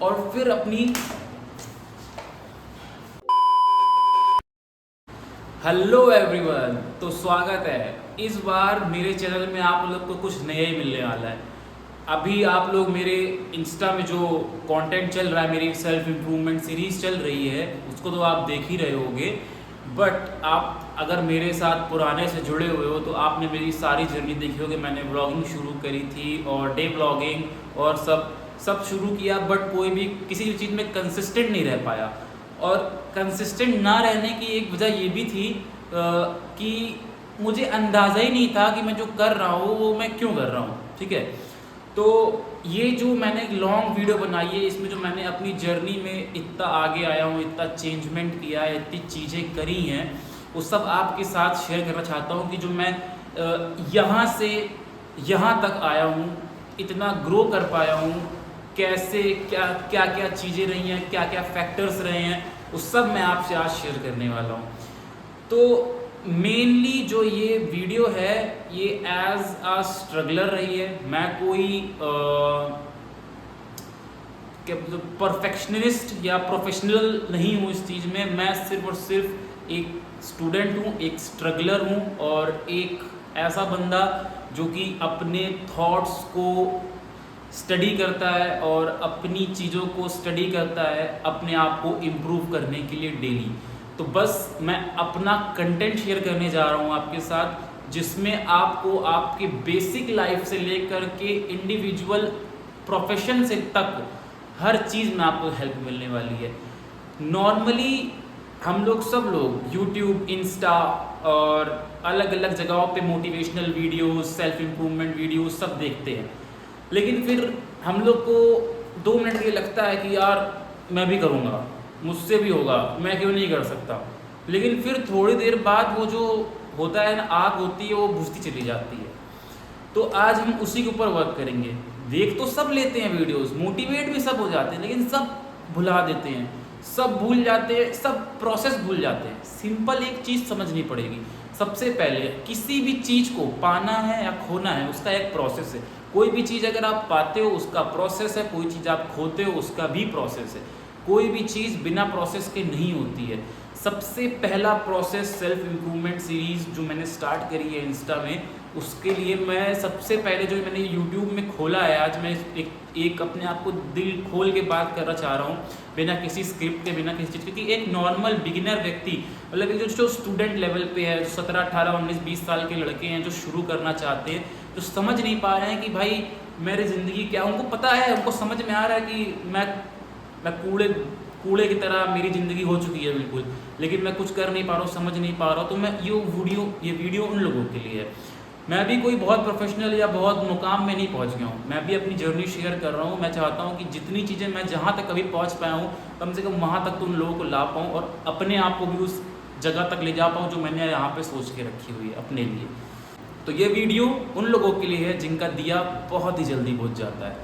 और फिर अपनी हेलो एवरीवन, तो स्वागत है। इस बार मेरे चैनल में आप लोग को कुछ नया ही मिलने वाला है। अभी आप लोग मेरे इंस्टा में जो कंटेंट चल रहा है, मेरी सेल्फ इम्प्रूवमेंट सीरीज़ चल रही है, उसको तो आप देख ही रहे होगे। बट आप अगर मेरे साथ पुराने से जुड़े हुए हो तो आपने मेरी सारी जर्नी देखी होगी। मैंने ब्लॉगिंग शुरू करी थी और डे ब्लॉगिंग और सब शुरू किया, बट कोई भी किसी भी चीज़ में कंसिस्टेंट नहीं रह पाया। और कंसिस्टेंट ना रहने की एक वजह ये भी थी कि मुझे अंदाज़ा ही नहीं था कि मैं जो कर रहा हूँ वो मैं क्यों कर रहा हूँ। ठीक है, तो ये जो मैंने एक लॉन्ग वीडियो बनाई है, इसमें जो मैंने अपनी जर्नी में इतना आगे आया हूँ, इतना चेंजमेंट किया है, इतनी चीज़ें करी हैं, वो सब आपके साथ शेयर करना चाहता हूँ कि जो मैं यहाँ से यहाँ तक आया हूँ, इतना ग्रो कर पाया हूँ, कैसे क्या क्या क्या चीज़ें रही हैं, क्या क्या फैक्टर्स रहे हैं, वो सब मैं आपसे आज शेयर करने वाला हूँ। तो मेनली जो ये वीडियो है ये एज अ स्ट्रगलर रही है। मैं कोई परफेक्शनिस्ट या प्रोफेशनल नहीं हूँ इस चीज़ में। मैं सिर्फ और सिर्फ एक स्टूडेंट हूँ, एक स्ट्रगलर हूँ और एक ऐसा बंदा जो कि अपने थॉट्स को स्टडी करता है और अपनी चीज़ों को स्टडी करता है अपने आप को इम्प्रूव करने के लिए डेली। तो बस मैं अपना कंटेंट शेयर करने जा रहा हूँ आपके साथ, जिसमें आपको आपके बेसिक लाइफ से लेकर के इंडिविजुअल प्रोफेशन से तक हर चीज़ में आपको हेल्प मिलने वाली है। नॉर्मली हम लोग सब लोग यूट्यूब, इंस्टा और अलग अलग जगहों पे motivational videos, self improvement videos सब देखते हैं, लेकिन फिर हम लोग को 2 मिनट के लिए लगता है कि यार मैं भी करूँगा, मुझसे भी होगा, मैं क्यों नहीं कर सकता। लेकिन फिर थोड़ी देर बाद वो जो होता है ना, आग होती है, वो बुझती चली जाती है। तो आज हम उसी के ऊपर वर्क करेंगे। देख तो सब लेते हैं वीडियोस, मोटिवेट भी सब हो जाते हैं, लेकिन सब भुला देते हैं, सब भूल जाते हैं, सब प्रोसेस भूल जाते हैं। सिंपल एक चीज़ समझनी पड़ेगी। सबसे पहले किसी भी चीज़ को पाना है या खोना है, उसका एक प्रोसेस है। कोई भी चीज़ अगर आप पाते हो उसका प्रोसेस है, कोई चीज़ आप खोते हो उसका भी प्रोसेस है। कोई भी चीज़ बिना प्रोसेस के नहीं होती है। सबसे पहला प्रोसेस सेल्फ इम्प्रूवमेंट सीरीज़ जो मैंने स्टार्ट करी है इंस्टा में, उसके लिए मैं सबसे पहले जो मैंने यूट्यूब में खोला है, आज मैं एक अपने आप को दिल खोल के बात करना चाह रहा हूँ, बिना किसी स्क्रिप्ट के, बिना किसी चीज़ के, कि एक नॉर्मल बिगिनर व्यक्ति, मतलब जो स्टूडेंट लेवल पे है, जो 17, 18, 19, 20 साल के लड़के हैं जो शुरू करना चाहते हैं, जो समझ नहीं पा रहे हैं कि भाई मेरी ज़िंदगी क्या। उनको पता है, उनको समझ में आ रहा है कि मैं कूड़े की तरह मेरी ज़िंदगी हो चुकी है बिल्कुल, लेकिन मैं कुछ कर नहीं पा रहा हूँ, समझ नहीं पा रहा हूँ। तो मैं ये वीडियो उन लोगों के लिए है। मैं भी कोई बहुत प्रोफेशनल या बहुत मुकाम में नहीं पहुँच गया हूँ, मैं भी अपनी जर्नी शेयर कर रहा हूँ। मैं चाहता हूँ कि जितनी चीज़ें मैं जहाँ तक कभी पहुँच पाया हूँ, कम से कम वहाँ तक तो उन लोगों को ला पाऊँ और अपने आप को भी उस जगह तक ले जा पाऊँ जो मैंने यहाँ पर सोच के रखी हुई है अपने लिए। तो ये वीडियो उन लोगों के लिए है जिनका दिया बहुत ही जल्दी बुझ जाता है।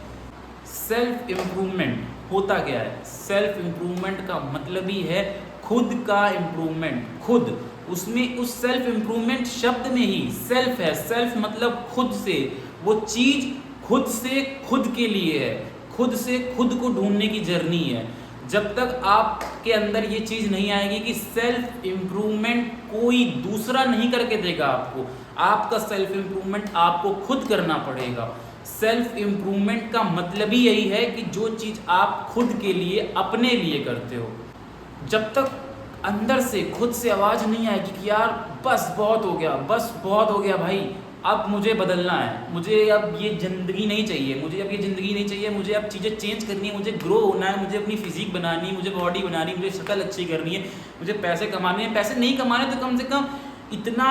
सेल्फ इम्प्रूवमेंट होता क्या है? सेल्फ इम्प्रूवमेंट का मतलब ही है खुद का इम्प्रूवमेंट। खुद, उसमें उस सेल्फ इम्प्रूवमेंट शब्द में ही सेल्फ है। सेल्फ मतलब खुद से, वो चीज़ खुद से खुद के लिए है, खुद से खुद को ढूंढने की जर्नी है। जब तक आपके अंदर ये चीज़ नहीं आएगी कि सेल्फ इम्प्रूवमेंट कोई दूसरा नहीं करके देगा आपको, आपका सेल्फ इम्प्रूवमेंट आपको खुद करना पड़ेगा। सेल्फ इम्प्रूवमेंट का मतलब ही यही है कि जो चीज़ आप खुद के लिए, अपने लिए करते हो, जब तक अंदर से खुद से आवाज़ नहीं आएगी कि यार बस बहुत हो गया, बस बहुत हो गया भाई, अब मुझे बदलना है, मुझे अब ये ज़िंदगी नहीं चाहिए, मुझे अब ये ज़िंदगी नहीं चाहिए, मुझे अब चीज़ें चेंज करनी है, मुझे ग्रो होना है, मुझे अपनी फिजिक बनानी है, मुझे बॉडी बनानी है, मुझे शक्ल अच्छी करनी है, मुझे पैसे कमाने हैं। पैसे नहीं कमाने तो कम से कम इतना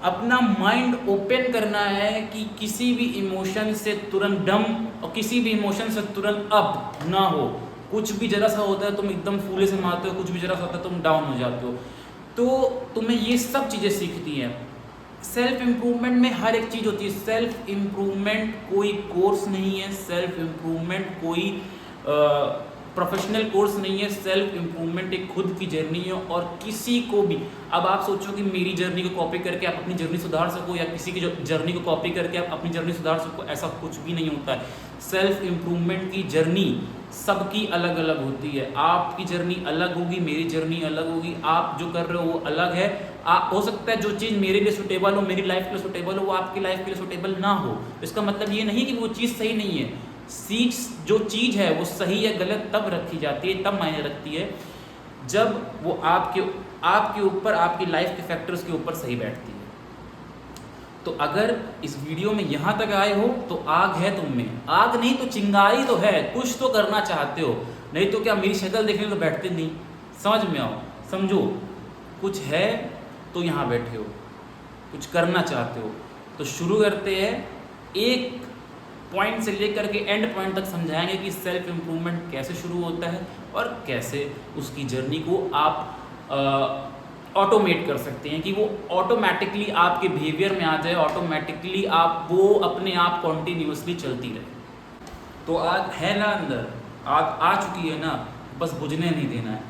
अपना माइंड ओपन करना है कि किसी भी इमोशन से तुरंत डम और किसी भी इमोशन से तुरंत अप ना हो। कुछ भी ज़रा सा होता है तुम एकदम फूले से मारते हो, कुछ भी ज़रा सा होता है तुम डाउन हो जाते हो। तो तुम्हें ये सब चीज़ें सीखती हैं। सेल्फ इम्प्रूवमेंट में हर एक चीज़ होती है। सेल्फ इम्प्रूवमेंट कोई कोर्स नहीं है, सेल्फ इम्प्रूवमेंट कोई प्रोफेशनल कोर्स नहीं है। सेल्फ इम्प्रूवमेंट एक खुद की जर्नी है और किसी को भी, अब आप सोचो कि मेरी जर्नी को कॉपी करके आप अपनी जर्नी सुधार सको या किसी की जर्नी को कॉपी करके आप अपनी जर्नी सुधार सको, ऐसा कुछ भी नहीं होता है। सेल्फ इम्प्रूवमेंट की जर्नी सबकी अलग अलग होती है। आपकी जर्नी अलग होगी, मेरी जर्नी अलग होगी, आप जो कर रहे हो वो अलग है। हो सकता है जो चीज़ मेरे लिए सूटेबल हो, मेरी लाइफ के लिए सूटेबल हो, वो आपकी लाइफ के लिए सूटेबल ना हो। इसका मतलब ये नहीं कि वो चीज़ सही नहीं है। जो चीज़ है वो सही या गलत तब रखी जाती है, तब मायने रखती है जब वो आपके ऊपर, आपकी लाइफ के फैक्टर्स के ऊपर सही बैठती है। तो अगर इस वीडियो में यहाँ तक आए हो तो आग है तुम में, आग नहीं तो चिंगारी तो है, कुछ तो करना चाहते हो। नहीं तो क्या मेरी शक्ल देखने तो बैठते नहीं। समझ में आओ, समझो, कुछ है तो यहाँ बैठे हो, कुछ करना चाहते हो। तो शुरू करते हैं, एक पॉइंट से लेकर के एंड पॉइंट तक समझाएंगे कि सेल्फ इम्प्रूवमेंट कैसे शुरू होता है और कैसे उसकी जर्नी को आप ऑटोमेट कर सकते हैं कि वो ऑटोमेटिकली आपके बिहेवियर में आ जाए, ऑटोमेटिकली आप वो अपने आप कॉन्टीन्यूसली चलती रहे। तो आग है ना अंदर, आग आ चुकी है ना, बस बुझने नहीं देना है।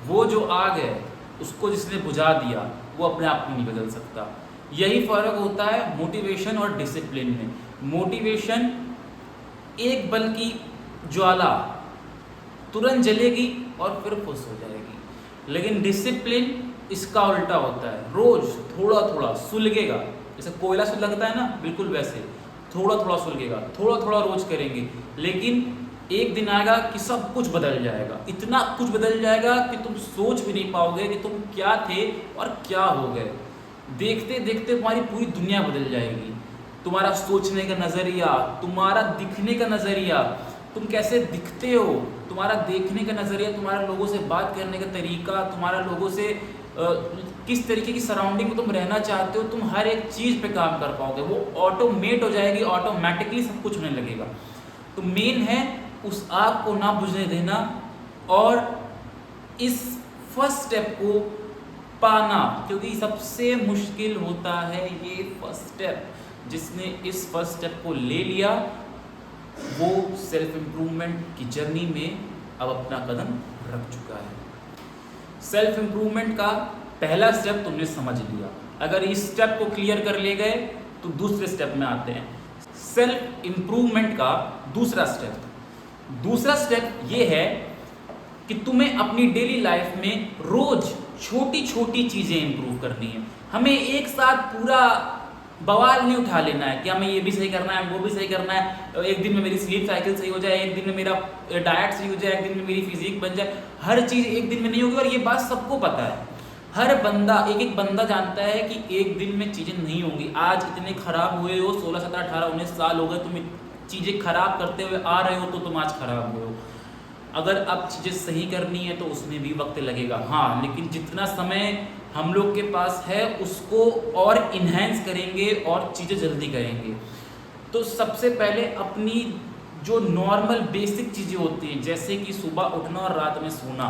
वो जो आग है उसको जिसने बुझा दिया वो अपने आप में नहीं बदल सकता। यही फ़र्क होता है मोटिवेशन और डिसिप्लिन में। मोटिवेशन एक बल की ज्वाला, तुरंत जलेगी और फिर फुस हो जाएगी, लेकिन डिसिप्लिन इसका उल्टा होता है। रोज थोड़ा थोड़ा सुलगेगा, जैसे कोयला सुलगता है ना, बिल्कुल वैसे थोड़ा थोड़ा सुलगेगा, थोड़ा थोड़ा रोज करेंगे, लेकिन एक दिन आएगा कि सब कुछ बदल जाएगा। इतना कुछ बदल जाएगा कि तुम सोच भी नहीं पाओगे कि तुम क्या थे और क्या हो गए। देखते देखते तुम्हारी पूरी दुनिया बदल जाएगी। तुम्हारा सोचने का नज़रिया, तुम्हारा दिखने का नज़रिया, तुम कैसे दिखते हो, तुम्हारा देखने का नज़रिया, तुम्हारा लोगों से बात करने का तरीका, तुम्हारा लोगों से किस तरीके की सराउंडिंग में तुम रहना चाहते हो, तुम हर एक चीज़ पे काम कर पाओगे। वो ऑटोमेट हो जाएगी, ऑटोमेटिकली सब कुछ होने लगेगा। तो मेन है उस आग को ना बुझने देना और इस फर्स्ट स्टेप को पाना, क्योंकि सबसे मुश्किल होता है ये फर्स्ट स्टेप। जिसने इस फर्स्ट स्टेप को ले लिया वो सेल्फ इम्प्रूवमेंट की जर्नी में अब अपना कदम रख चुका है। सेल्फ इम्प्रूवमेंट का पहला स्टेप तुमने समझ लिया। अगर इस स्टेप को क्लियर कर ले गए तो दूसरे स्टेप में आते हैं। सेल्फ इम्प्रूवमेंट का दूसरा स्टेप ये है कि तुम्हें अपनी डेली लाइफ में रोज छोटी छोटी चीज़ें इंप्रूव करनी है। हमें एक साथ पूरा बवाल नहीं उठा लेना है कि हमें ये भी सही करना है, वो भी सही करना है। एक दिन में मेरी स्लीप साइकिल सही हो जाए, एक दिन में मेरा डाइट सही हो जाए, एक दिन में मेरी फिजिक बन जाए। हर चीज़ एक दिन में नहीं होगी और ये बात सबको पता है। हर बंदा, एक बंदा जानता है कि एक दिन में चीज़ें नहीं होंगी। आज इतने खराब हुए हो, 16, 17, 18, 19 साल हो गए, तुम चीज़ें खराब करते हुए आ रहे हो तो तुम आज खराब हुए हो। अगर अब चीज़ें सही करनी है तो उसमें भी वक्त लगेगा, हाँ, लेकिन जितना समय हम लोग के पास है उसको और इन्हेंस करेंगे और चीज़ें जल्दी करेंगे। तो सबसे पहले अपनी जो नॉर्मल बेसिक चीज़ें होती हैं, जैसे कि सुबह उठना और रात में सोना।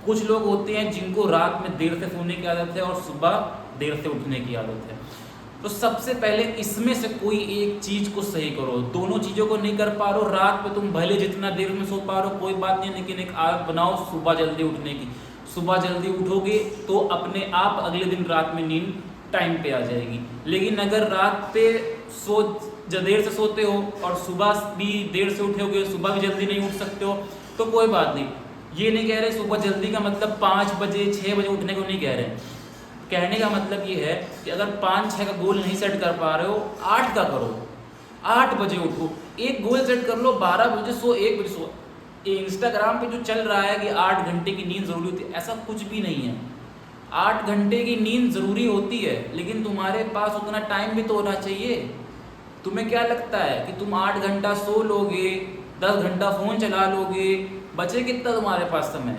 कुछ लोग होते हैं जिनको रात में देर से सोने की आदत है और सुबह देर से उठने की आदत है। तो सबसे पहले इसमें से कोई एक चीज़ को सही करो। दोनों चीज़ों को नहीं कर पा रहे हो, रात में तुम भले जितना देर में सो पा रहे हो कोई बात नहीं, लेकिन एक आदत बनाओ सुबह जल्दी उठने की। सुबह जल्दी उठोगे तो अपने आप अगले दिन रात में नींद टाइम पे आ जाएगी। लेकिन अगर रात पे देर से सोते हो और सुबह भी देर से उठोगे, सुबह भी जल्दी नहीं उठ सकते हो, तो कोई बात नहीं। ये नहीं कह रहे सुबह जल्दी का मतलब 5 बजे 6 बजे उठने को नहीं कह रहे। कहने का मतलब ये है कि अगर 5-6 का गोल नहीं सेट कर पा रहे हो, 8 का करो, 8 बजे उठो। एक गोल सेट कर लो, 12 बजे सो, 1 बजे सो। इंस्टाग्राम पे जो चल रहा है कि 8 घंटे की नींद ज़रूरी होती है, ऐसा कुछ भी नहीं है। 8 घंटे की नींद ज़रूरी होती है, लेकिन तुम्हारे पास उतना टाइम भी तो होना चाहिए। तुम्हें क्या लगता है कि तुम 8 घंटा सो लोगे, 10 घंटा फ़ोन चला लोगे, बचे कितना तुम्हारे पास समय?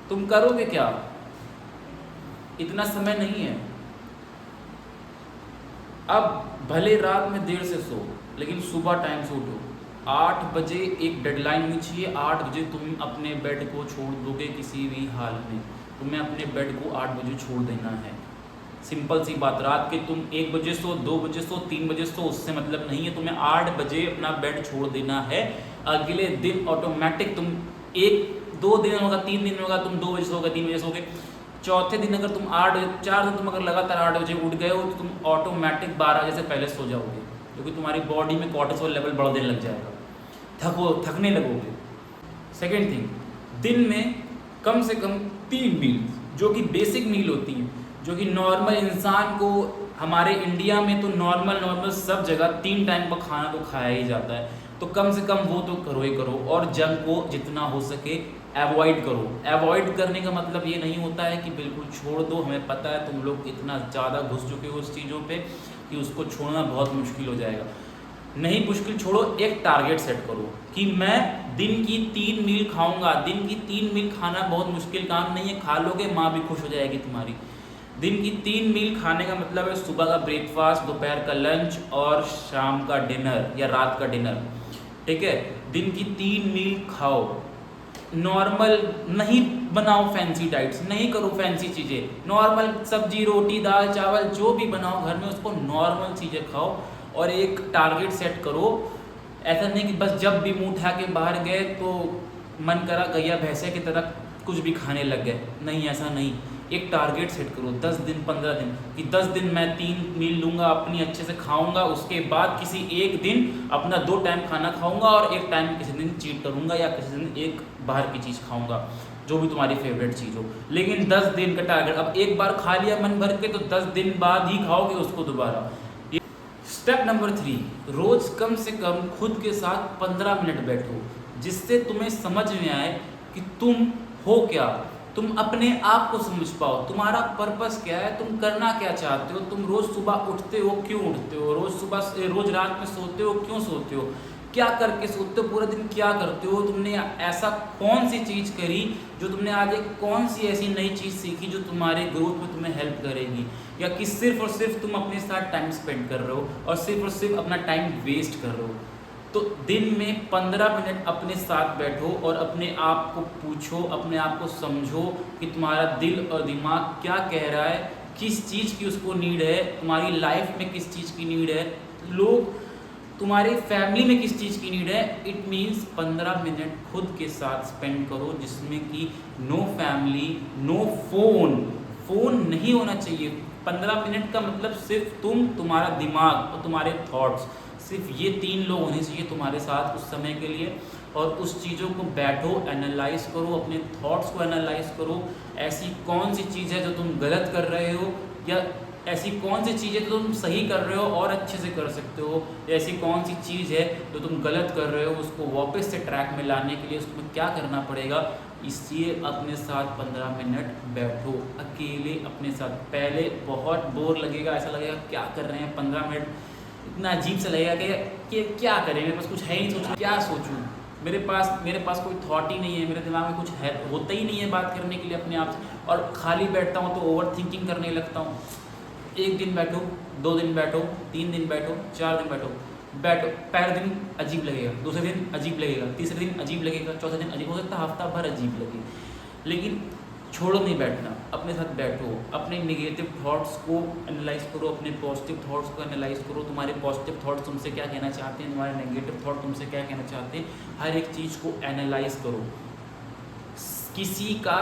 तुम करोगे क्या? इतना समय नहीं है। अब भले रात में देर से सो, लेकिन सुबह टाइम से उठो। 8 बजे एक डेडलाइन होनी चाहिए। 8 बजे तुम अपने बेड को छोड़ दोगे किसी भी हाल में। तुम्हें अपने बेड को 8 बजे छोड़ देना है। सिंपल सी बात। रात के तुम 1 बजे सो, 2 बजे सो, 3 बजे सो, उससे मतलब नहीं है। तुम्हें 8 बजे अपना बेड छोड़ देना है। अगले दिन ऑटोमेटिक तुम 1-2 दिन होगा, 3 दिन होगा, तुम 2 बजे सोगे, 3 बजे सोगे। चौथे दिन अगर तुम 4 दिन तुम अगर लगातार 8 बजे उठ गए हो तो तुम ऑटोमेटिक 12 बजे से पहले सो जाओगे, क्योंकि तुम्हारी बॉडी में कॉर्टिसोल लेवल बढ़ने लग जाएगा, थकने लगोगे। सेकेंड थिंग, दिन में कम से कम 3 मील, जो कि बेसिक मील होती हैं, जो कि नॉर्मल इंसान को, हमारे इंडिया में तो नॉर्मल सब जगह 3 टाइम का खाना तो खाया ही जाता है, तो कम से कम वो तो करो ही करो। और जंक को जितना हो सके अवॉइड करो। अवॉइड करने का मतलब ये नहीं होता है कि बिल्कुल छोड़ दो, हमें पता है तुम लोग इतना ज़्यादा घुस चुके हो उस चीज़ों पे कि उसको छोड़ना बहुत मुश्किल हो जाएगा। नहीं मुश्किल छोड़ो, एक टारगेट सेट करो कि मैं दिन की 3 मील खाऊंगा। दिन की 3 मील खाना बहुत मुश्किल काम नहीं है, खा लोगे माँ भी खुश हो जाएगी तुम्हारी। दिन की 3 मील खाने का मतलब है सुबह का ब्रेकफास्ट, दोपहर का लंच और शाम का डिनर या रात का डिनर, ठीक है। दिन की 3 मील खाओ। नॉर्मल नहीं बनाओ, फैंसी डाइट्स नहीं करो, फैंसी चीज़ें, नॉर्मल सब्जी रोटी दाल चावल जो भी बनाओ घर में उसको नॉर्मल चीज़ें खाओ। और एक टारगेट सेट करो, ऐसा नहीं कि बस जब भी मुंह उठा के बाहर गए तो मन करा गैया भैंसे की तरह कुछ भी खाने लग गए। नहीं, ऐसा नहीं। एक टारगेट सेट करो 10 दिन 15 दिन कि 10 दिन मैं 3 मील लूँगा, अपनी अच्छे से खाऊंगा, उसके बाद किसी एक दिन अपना 2 टाइम खाना खाऊंगा और एक टाइम किसी दिन चीट करूंगा या किसी दिन एक बाहर की चीज़ खाऊंगा, जो भी तुम्हारी फेवरेट चीज़ हो। लेकिन 10 दिन का टारगेट, अब एक बार खा लिया मन भर के तो 10 दिन बाद ही खाओगे उसको दोबारा। स्टेप नंबर 3, रोज कम से कम खुद के साथ 15 मिनट बैठो, जिससे तुम्हें समझ में आए कि तुम हो क्या, तुम अपने आप को समझ पाओ, तुम्हारा पर्पस क्या है, तुम करना क्या चाहते हो, तुम रोज सुबह उठते हो क्यों उठते हो, रोज रात में सोते हो क्यों सोते हो, क्या करके सोते हो, पूरा दिन क्या करते हो, तुमने ऐसा कौन सी चीज़ करी जो तुमने आज एक कौन सी ऐसी नई चीज़ सीखी जो तुम्हारे ग्रोथ में तुम्हें हेल्प करेगी, या कि सिर्फ और सिर्फ तुम अपने साथ टाइम स्पेंड कर रहे हो और सिर्फ अपना टाइम वेस्ट कर रहे हो। तो दिन में 15 मिनट अपने साथ बैठो और अपने आप को पूछो, अपने आप को समझो कि तुम्हारा दिल और दिमाग क्या कह रहा है, किस चीज़ की उसको नीड है, तुम्हारी लाइफ में किस चीज़ की नीड है, लोग तुम्हारी फैमिली में किस चीज़ की नीड है। इट मीन्स 15 मिनट खुद के साथ स्पेंड करो, जिसमें कि नो फैमिली, नो फ़ोन नहीं होना चाहिए। 15 मिनट का मतलब सिर्फ तुम, तुम्हारा दिमाग और तुम्हारे थॉट्स, सिर्फ ये 3 लोग होने चाहिए तुम्हारे साथ उस समय के लिए। और उस चीज़ों को बैठो, एनालाइज करो, अपने थॉट्स को एनालाइज करो, ऐसी कौन सी चीज़ है जो तुम गलत कर रहे हो, या ऐसी कौन सी चीज़ है जो तुम सही कर रहे हो और अच्छे से कर सकते हो, या ऐसी कौन सी चीज़ है जो तुम गलत कर रहे हो, उसको वापस से ट्रैक में लाने के लिए उसमें क्या करना पड़ेगा। इसलिए अपने साथ 15 मिनट बैठो, अकेले अपने साथ। पहले बहुत बोर लगेगा, ऐसा लगेगा क्या कर रहे हैं 15 मिनट, इतना अजीब सा लगेगा कि क्या करें, मेरे पास कुछ है ही नहीं, सोचूं क्या सोचूं, मेरे पास कोई थॉट ही नहीं है, मेरे दिमाग में कुछ है होता ही नहीं है बात करने के लिए अपने आप से, और खाली बैठता हूँ तो ओवर थिंकिंग करने लगता हूँ। 1 दिन बैठो, 2 दिन बैठो, 3 दिन बैठो, 4 दिन बैठो, पहले दिन अजीब लगेगा, दूसरे दिन अजीब लगेगा, तीसरे दिन अजीब लगेगा, चौथे दिन अजीब, हो सकता है हफ्ता भर अजीब लगे, लेकिन छोड़ो नहीं बैठना, अपने साथ बैठो, अपने नेगेटिव थॉट्स को एनालाइज करो, अपने पॉजिटिव थॉट्स को एनालाइज करो, तुम्हारे पॉजिटिव थॉट्स तुमसे क्या कहना चाहते हैं, तुम्हारे नेगेटिव थॉट तुमसे क्या कहना चाहते हैं, हर एक चीज़ को एनालाइज करो। किसी का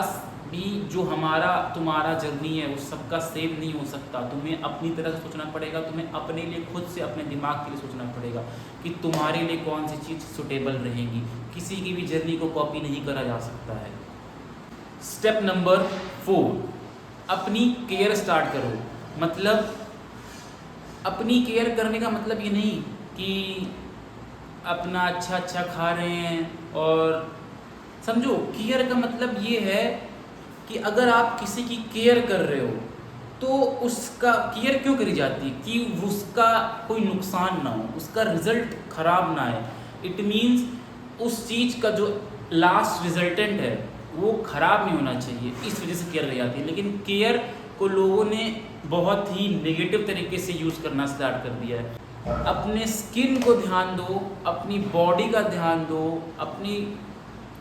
भी जो तुम्हारा जर्नी है वो सबका सेम नहीं हो सकता, तुम्हें अपनी तरह से सोचना पड़ेगा, तुम्हें अपने लिए खुद से अपने दिमाग के लिए सोचना पड़ेगा कि तुम्हारे लिए कौन सी चीज़ सुटेबल रहेगी। किसी की भी जर्नी को कॉपी नहीं करा जा सकता है। स्टेप नंबर 4, अपनी केयर स्टार्ट करो। मतलब अपनी केयर करने का मतलब ये नहीं कि अपना अच्छा खा रहे हैं, और समझो केयर का मतलब ये है कि अगर आप किसी की केयर कर रहे हो तो उसका केयर क्यों करी जाती है, कि उसका कोई नुकसान ना हो, उसका रिजल्ट खराब ना आए। इट मीन्स उस चीज़ का जो लास्ट रिजल्टेंट है वो खराब नहीं होना चाहिए, इस वजह से केयर करी जाती है। लेकिन केयर को लोगों ने बहुत ही नेगेटिव तरीके से यूज़ करना स्टार्ट कर दिया है। अपने स्किन को ध्यान दो, अपनी बॉडी का ध्यान दो, अपनी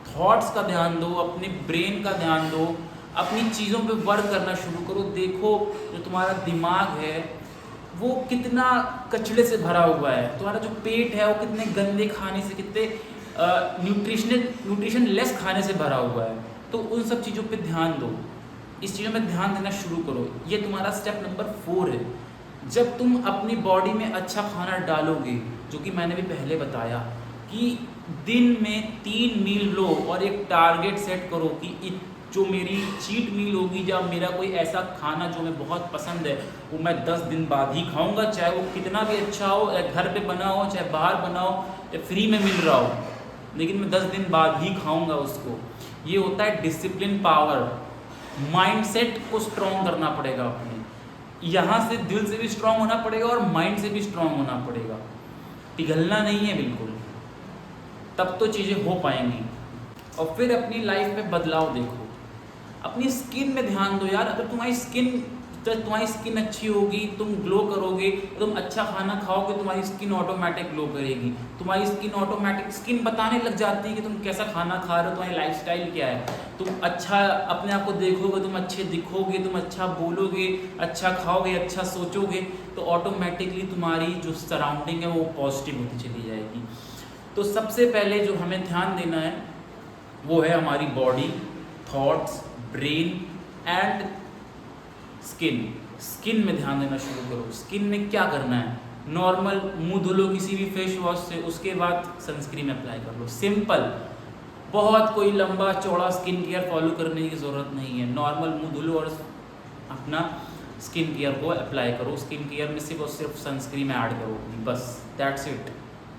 थॉट्स का ध्यान दो, अपने ब्रेन का ध्यान दो, अपनी चीज़ों पे वर्क करना शुरू करो। देखो जो तुम्हारा दिमाग है वो कितना कचड़े से भरा हुआ है, तुम्हारा जो पेट है वो कितने गंदे खाने से, कितने न्यूट्रिशन लेस खाने से भरा हुआ है। तो उन सब चीज़ों पे ध्यान दो, इस चीज़ों में ध्यान देना शुरू करो। ये तुम्हारा स्टेप नंबर 4 है। जब तुम अपनी बॉडी में अच्छा खाना डालोगे, जो कि मैंने भी पहले बताया कि दिन में 3 मील लो और एक टारगेट सेट करो कि जो मेरी चीट मील होगी या मेरा कोई ऐसा खाना जो मैं बहुत पसंद है वो मैं 10 दिन बाद ही खाऊंगा, चाहे वो कितना भी अच्छा हो, या घर पे बना हो, चाहे बाहर बना हो, या फ्री में मिल रहा हो, लेकिन मैं 10 दिन बाद ही खाऊंगा उसको। ये होता है डिसिप्लिन पावर। माइंडसेट को स्ट्रॉन्ग करना पड़ेगा अपने, यहाँ से दिल से भी स्ट्रॉन्ग होना पड़ेगा और माइंड से भी स्ट्रॉन्ग होना पड़ेगा। पिघलना नहीं है बिल्कुल, तब तो चीज़ें हो पाएंगी। और फिर अपनी लाइफ में बदलाव देखो, अपनी स्किन में ध्यान दो यार। अगर तुम्हारी स्किन अच्छी होगी, तुम ग्लो करोगे, तुम अच्छा खाना खाओगे, तुम्हारी स्किन ऑटोमेटिक ग्लो करेगी। तुम्हारी स्किन बताने लग जाती है कि तुम कैसा खाना खा रहे हो, तुम्हारी लाइफस्टाइल क्या है। तुम अच्छा अपने आप को देखोगे, तुम अच्छे दिखोगे, तुम अच्छा बोलोगे, अच्छा खाओगे, अच्छा सोचोगे, तो ऑटोमेटिकली तुम्हारी जो सराउंडिंग है वो पॉजिटिव होती चली जाएगी। तो सबसे पहले जो हमें ध्यान देना है वो है हमारी body, thoughts, brain and skin में ध्यान देना शुरू करो। स्किन में क्या करना है, नॉर्मल मुंह धुलो किसी भी फेस वॉश से, उसके बाद सनस्क्रीन अप्लाई कर लो। सिंपल, बहुत कोई लंबा चौड़ा स्किन केयर फॉलो करने की ज़रूरत नहीं है। नॉर्मल मुंह धुलो और अपना स्किन केयर को अप्लाई करो। स्किन केयर में सिर्फ और सिर्फ सनस्क्रीन ऐड करो, बस दैट्स इट,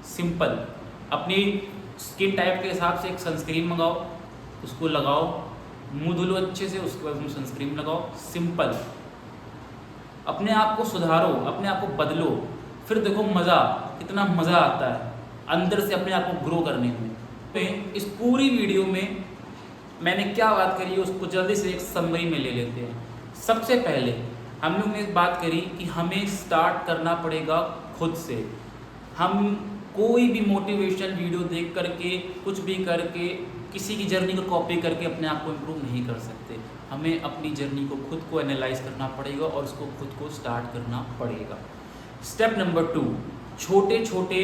सिंपल। अपनी स्किन टाइप के हिसाब से एक सनस्क्रीन मंगाओ, उसको लगाओ, मुंह धुलो अच्छे से, उसके बाद उसमें सनस्क्रीन लगाओ, सिंपल। अपने आप को सुधारो, अपने आप को बदलो, फिर देखो मज़ा, कितना मज़ा आता है अंदर से अपने आप को ग्रो करने में। तो इस पूरी वीडियो में मैंने क्या बात करी है उसको जल्दी से एक समरी में ले लेते हैं। सबसे पहले हम लोग ने बात करी कि हमें स्टार्ट करना पड़ेगा खुद से। हम कोई भी मोटिवेशनल वीडियो देख करके, कुछ भी करके, किसी की जर्नी को कॉपी करके अपने आप को इम्प्रूव नहीं कर सकते। हमें अपनी जर्नी को खुद को एनालाइज करना पड़ेगा और उसको खुद को स्टार्ट करना पड़ेगा। स्टेप नंबर 2, छोटे छोटे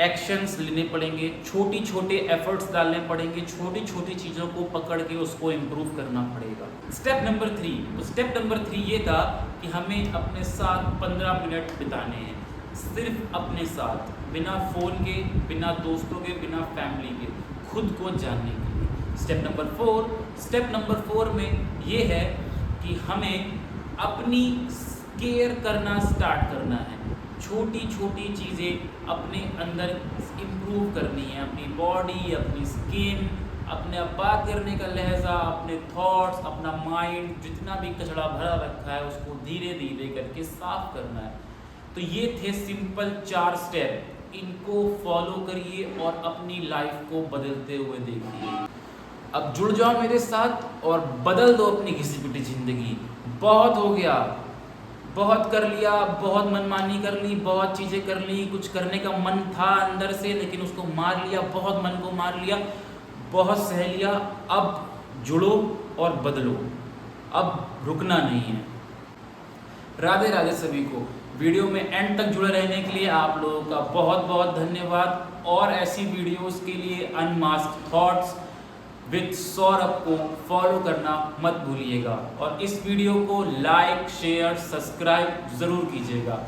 एक्शंस लेने पड़ेंगे, छोटी छोटे एफर्ट्स डालने पड़ेंगे, छोटी छोटी चीज़ों को पकड़ के उसको इम्प्रूव करना पड़ेगा। स्टेप नंबर 3 ये था कि हमें अपने साथ 15 मिनट बिताने हैं, सिर्फ अपने साथ, बिना फ़ोन के, बिना दोस्तों के, बिना फैमिली के, खुद को जानने के लिए। स्टेप नंबर 4 में ये है कि हमें अपनी केयर करना स्टार्ट करना है। छोटी छोटी चीज़ें अपने अंदर इम्प्रूव करनी है, अपनी बॉडी, अपनी स्किन, अपने बात करने का लहजा, अपने थॉट्स, अपना माइंड, जितना भी कचरा भरा रखा है उसको धीरे धीरे करके साफ करना है। तो ये थे सिंपल 4 स्टेप, इनको फॉलो करिए और अपनी लाइफ को बदलते हुए देखिए। अब जुड़ जाओ मेरे साथ और बदल दो अपनी घिसी पिटी ज़िंदगी। बहुत हो गया, बहुत कर लिया, बहुत मनमानी कर ली, बहुत चीज़ें कर ली, कुछ करने का मन था अंदर से लेकिन उसको मार लिया, बहुत मन को मार लिया, बहुत सह लिया। अब जुड़ो और बदलो, अब रुकना नहीं है। राधे राधे सभी को। वीडियो में एंड तक जुड़े रहने के लिए आप लोगों का बहुत बहुत धन्यवाद। और ऐसी वीडियोस के लिए अनमास्क थॉट्स विद सौरभ को फॉलो करना मत भूलिएगा और इस वीडियो को लाइक, शेयर, सब्सक्राइब ज़रूर कीजिएगा।